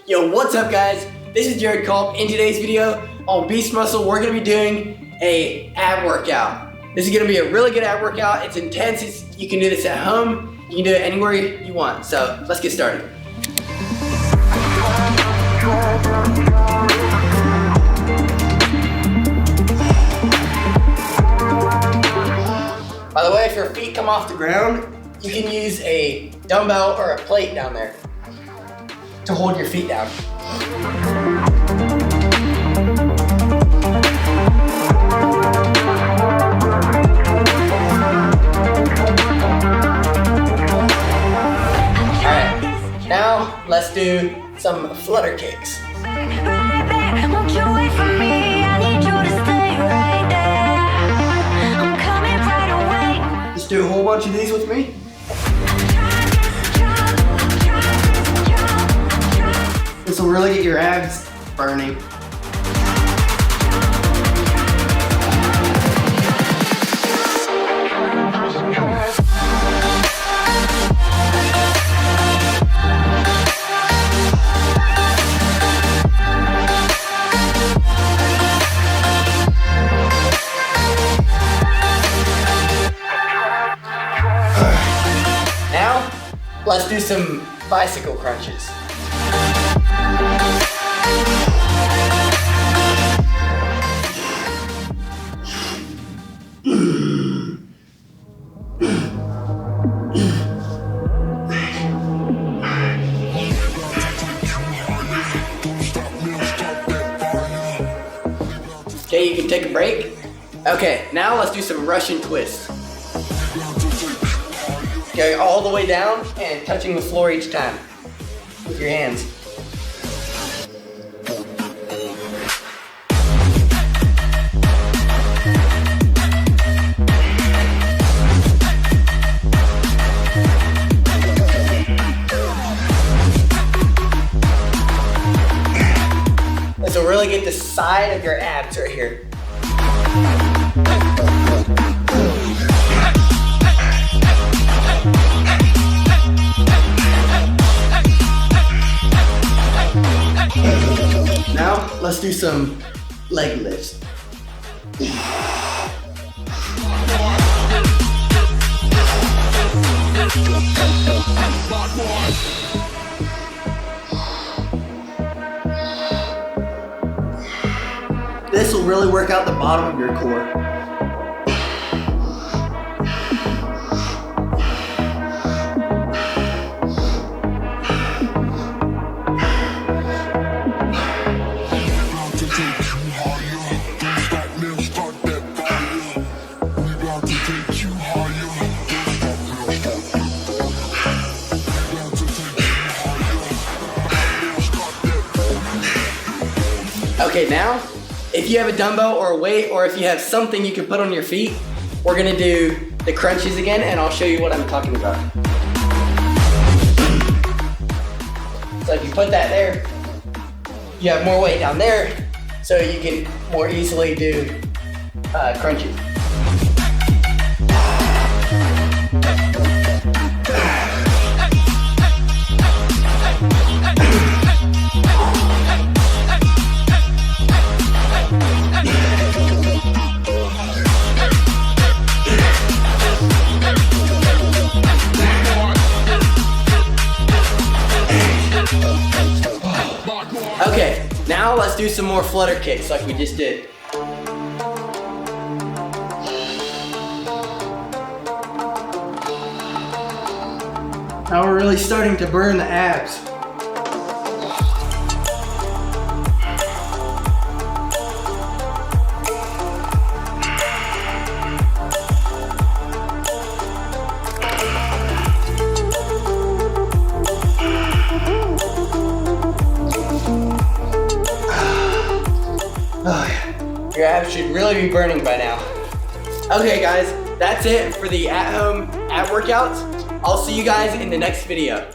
Yo, what's up guys? This is Jared Culp. In today's video on Beast Muscle, we're gonna be doing a ab workout. This is gonna be a really good ab workout. It's intense. You can do this at home. You can do it anywhere you want. So let's get started. By the way, if your feet come off the ground, you can use a dumbbell or a plate down there to hold your feet down. Alright, now let's do some flutter kicks. Just do a whole bunch of these with me. This will really get your abs burning. Now, let's do some bicycle crunches. Okay, you can take a break. Okay, now let's do some Russian twists. Going all the way down and touching the floor each time with your hands. This will really get the side of your abs right here. Now, let's do some leg lifts. This will really work out the bottom of your core. Okay, now, if you have a dumbbell or a weight, or if you have something you can put on your feet, we're gonna do the crunches again, and I'll show you what I'm talking about. So if you put that there, you have more weight down there, so you can more easily do crunches. Okay, now let's do some more flutter kicks like we just did. Now we're really starting to burn the abs. Your abs should really be burning by now. Okay guys, that's it for the at-home ab workouts. I'll see you guys in the next video.